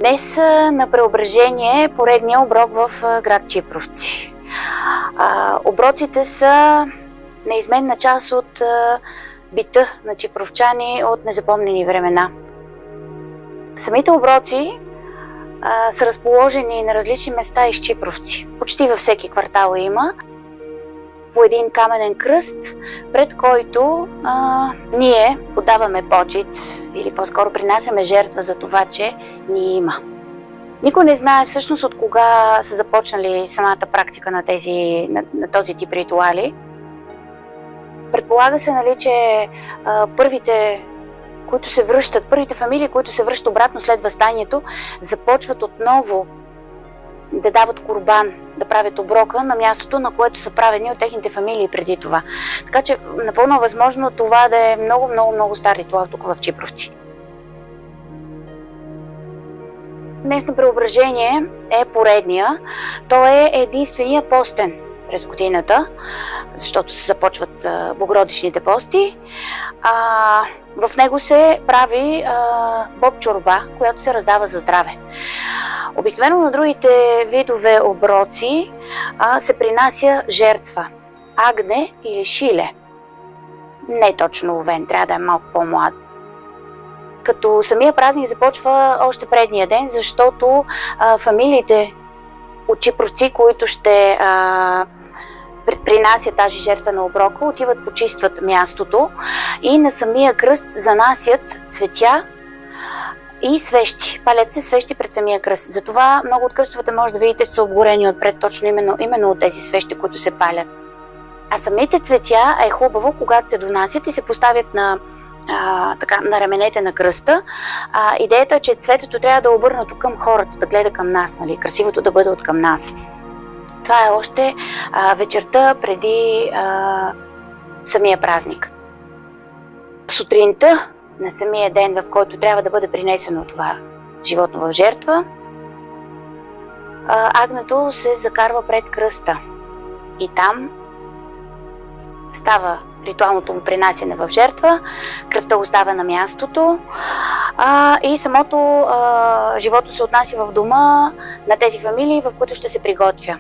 Днес на Преображение е поредния оброк в град Чипровци. Оброците са неизменна част от бита на чипровчани от незапомнени времена. Самите оброци са разположени на различни места из Чипровци. Почти във всеки квартал има по един каменен кръст, пред който ние подаваме почит или по-скоро принасяме жертва за това, че ни има. Никой не знае всъщност от кога са започнали самата практика на този тип ритуали. Предполага се, че първите фамилии, които се връщат обратно след въстанието, започват отново да дават курбан, да правят оброка на мястото, на което са правени от техните фамилии преди това. Така че напълно възможно това да е много стар ритуал тук в Чипровци. Днес на Преображение е поредния. Той е единствения постен през годината, защото се започват богородичните пости. В него се прави боб чорба, която се раздава за здраве. Обикновено на другите видове оброци се принася жертва – агне или шиле. Не точно овен, трябва да е малко по-млад. Като самия празник започва още предния ден, защото фамилиите от Чипровци, които ще принасят тази жертва на оброка, отиват, почистват мястото и на самия кръст занасят цветя и свещи. Палят се свещи пред самия кръст. Затова много от кръстовете може да видите, че са обгорени отпред точно именно от тези свещи, които се палят. А самите цветя е хубаво, когато се донасят и се поставят на раменете на кръста. Идеята е, че цветето трябва да е обърнато към хората, да гледа към нас, красивото да бъде от към нас. Това е още вечерта преди самия празник. Сутринта на самия ден, в който трябва да бъде принесено това животно в жертва, агнето се закарва пред кръста и там става ритуалното му принасяне в жертва, кръвта остава на мястото и самото животно се отнася в дома на тези фамилии, в които ще се приготвя.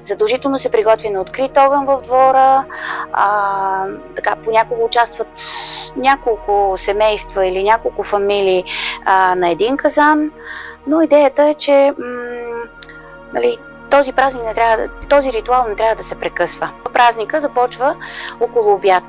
Задължително се приготвя на открит огън в двора, понякога участват няколко семейства или няколко фамилии на един казан, но идеята е, че този ритуал не трябва да се прекъсва. Празника започва около обяд.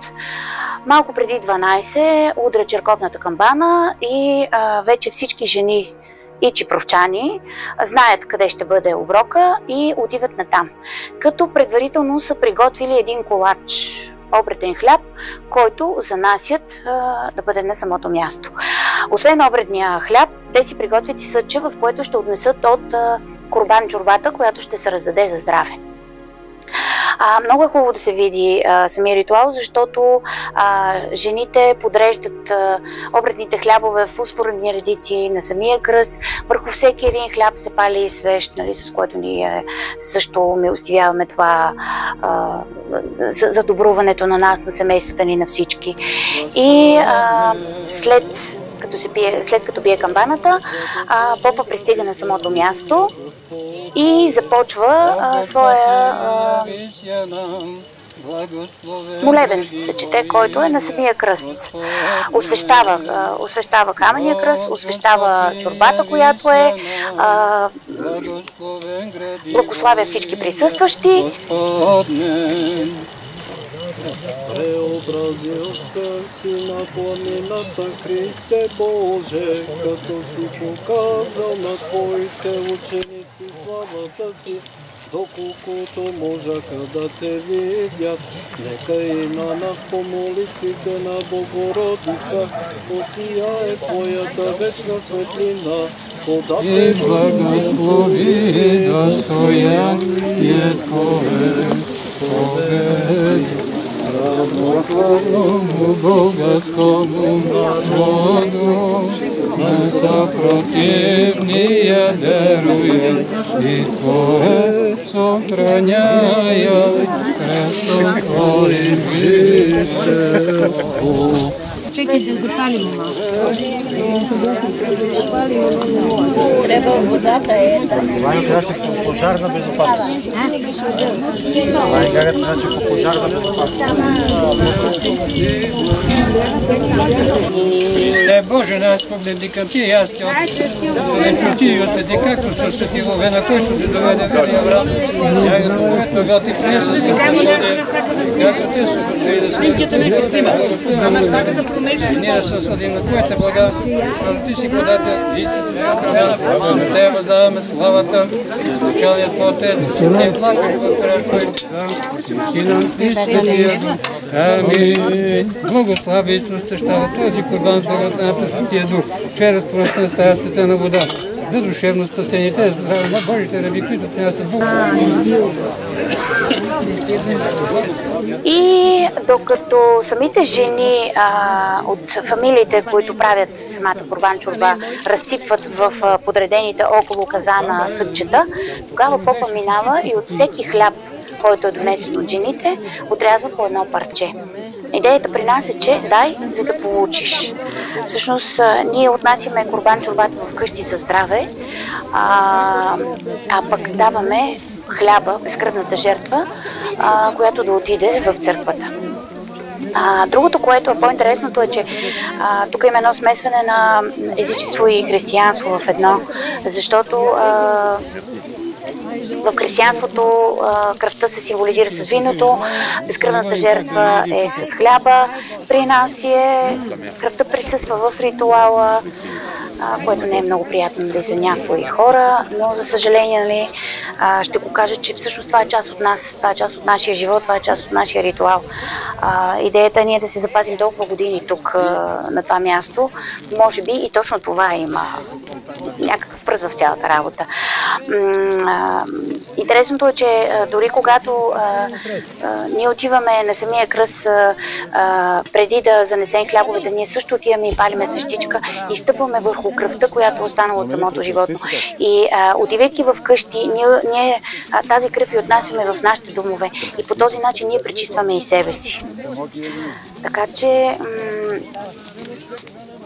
Малко преди 12 удря черковната камбана и вече всички жени и чипровчани знаят къде ще бъде оброка и отиват натам. Като предварително са приготвили един колач обреден хляб, който занасят да бъде на самото място. Освен обредния хляб, те си приготвят и съдче, в което ще отнесат от курбан чорбата, която ще се раздаде за здраве. Много е хубаво да се види самия ритуал, защото жените подреждат обредните хлябове в успоредни редици на самия кръст. Върху всеки един хляб се пали свещ, с което ние също милостивяваме това за добруването на нас, на семействата ни, на всички. И след като бие камбаната, попа пристига на самото място и започва своя молебен да чете, който е на самия кръст. Освещава камения кръст, освещава чорбата, която е, благославя всички присъстващи. Преобразил си на планината, Христе Боже, като си показал на Твоите ученици славата си, доколкото можаха да те видят. Нека и на нас по молитвите на Богородица осияе Твоята вечна светлина. И благослови достояние Твое, равноправному богатскому народу, за противния дарует и Твое сохраняя красоту Твоим жительству. Чекай да запалим малко. Трябва водата е... Ваня каза, че по пожарна безопасност. Ваня каза, че по пожарна безопасност. Христе Боже, нас погледни ти и аз ти отчути и освети, както се освети Ловена, който ти доведе Вели Авраам. Ягото, което бил ти принеса с Господи, както те се Господи да се ние да се осъдим на Твоите блага, защото Ти си подател и си свега храна. На Тебе въздаваме славата, изначалният по Отец, с Ти блага живот пряж, който сам, и нам и Светия Дух. Амин. Благослави Исус, тъщава този курбан с благодатта на Светия Дух, чрез пръстна стая светена вода, за душевно спасение, те здраве на Божите раби, които принасят Бог. И докато самите жени от фамилиите, които правят самата курбан чорба, разсипват в подредените около казана съдчета, тогава попа минава и от всеки хляб, който е донесен от жените, отрязва по едно парче. Идеята при нас е, че дай, за да получиш. Всъщност, ние отнасяме курбан чорбата вкъщи за здраве, а пък даваме хляба, безкръвната жертва, която да отиде в църквата. Другото, което е по-интересното е, че тук има едно смесване на езичество и християнство в едно, защото в християнството кръвта се символизира с виното, безкръвната жертва е с хляба, при нас кръвта присъства в ритуала, което не е много приятно за някои хора, но за съжаление ще го кажа, че всъщност това е част от нас, това е част от нашия живот, това е част от нашия ритуал. Идеята е ние да се запазим толкова години тук на това място, може би и точно това има някакъв пръст в цялата работа. Интересното е, че дори когато ние отиваме на самия кръст, преди да занесем хлябовете, ние също отиваме и палиме свещичка и стъпваме върху кръвта, която е останала от самото животно. И отивайки в къщи, ние тази кръв и отнасяме в нашите домове и по този начин ние пречистваме и себе си. Така че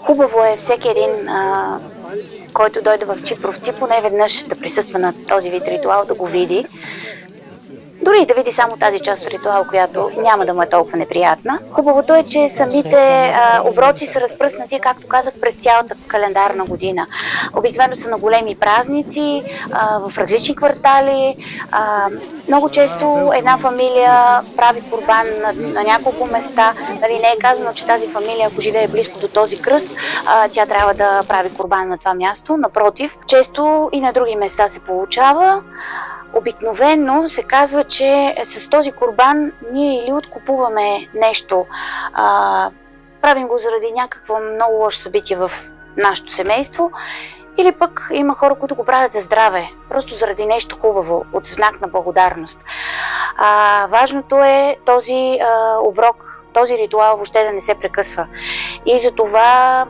хубаво е всеки един, който дойде в Чипровци, поне веднъж да присъства на този вид ритуал, да го види. Дори и да види само тази част от ритуал, която няма да му е толкова неприятна. Хубавото е, че самите оброци са разпръснати, както казах, през цялата календарна година. Обикновено са на големи празници, в различни квартали. Много често една фамилия прави курбан на няколко места. Нали, не е казано, че тази фамилия, ако живее близко до този кръст, тя трябва да прави курбан на това място. Напротив, често и на други места се получава. Обикновено се казва, че с този курбан ние или откупуваме нещо, правим го заради някакво много лошо събитие в нашето семейство, или пък има хора, които го правят за здраве, просто заради нещо хубаво, от знак на благодарност. Важното е този оброк, този ритуал въобще да не се прекъсва. И за това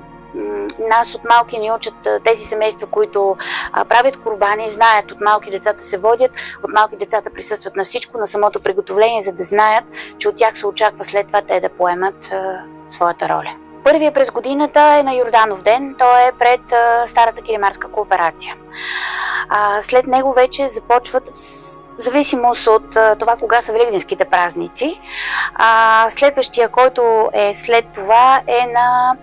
нас от малки ни учат тези семейства, които правят курбани, знаят, от малки децата се водят, от малки децата присъстват на всичко, на самото приготовление, за да знаят, че от тях се очаква след това те да поемат своята роля. Първия през годината е на Йорданов ден, той е пред Старата килимарска кооперация. След него вече започват, в зависимост от това кога са великденските празници. Следващия, който е след това, е на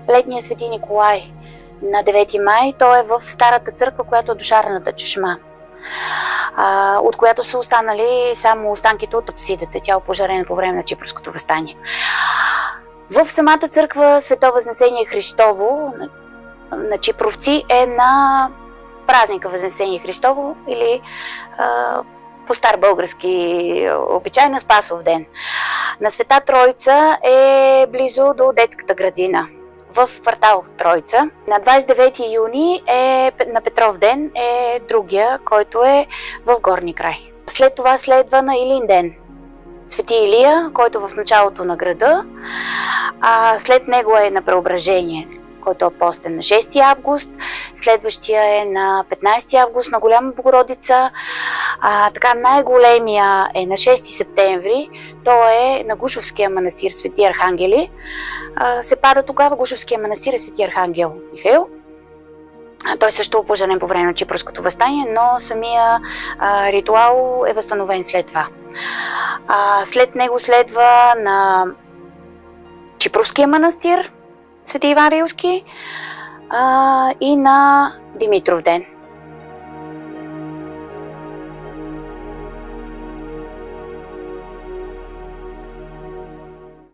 Летния Свети Николай на 9 май. Той е в Старата църква, която е до Шарената чешма, от която са останали само останките от апсидата. Тя е опожарена по време на Чипърското въстание. В самата църква Свето Възнесение Христово на Чипровци е на празника Възнесение Христово или по стар български обичай на Спасов ден. На Света Троица е близо до детската градина в квартал Троица. На 29 юни на Петров ден е другия, който е в Горни край. След това следва на Илин ден Свети Илия, който в началото на града. След него е на Преображение, който е постен на 6 август. Следващия е на 15 август на Голяма Богородица. Така, най-големия е на 6 септември. Той е на Гушовския манастир Свети Архангели. Се пада тогава. Гушовския манастир е Свети Архангел Михаил. Той също е поженен по време на Чипърското въстание, но самия ритуал е възстановен след това. След него следва на Чипърския манастир Свети Иван Рилски и на Димитров ден.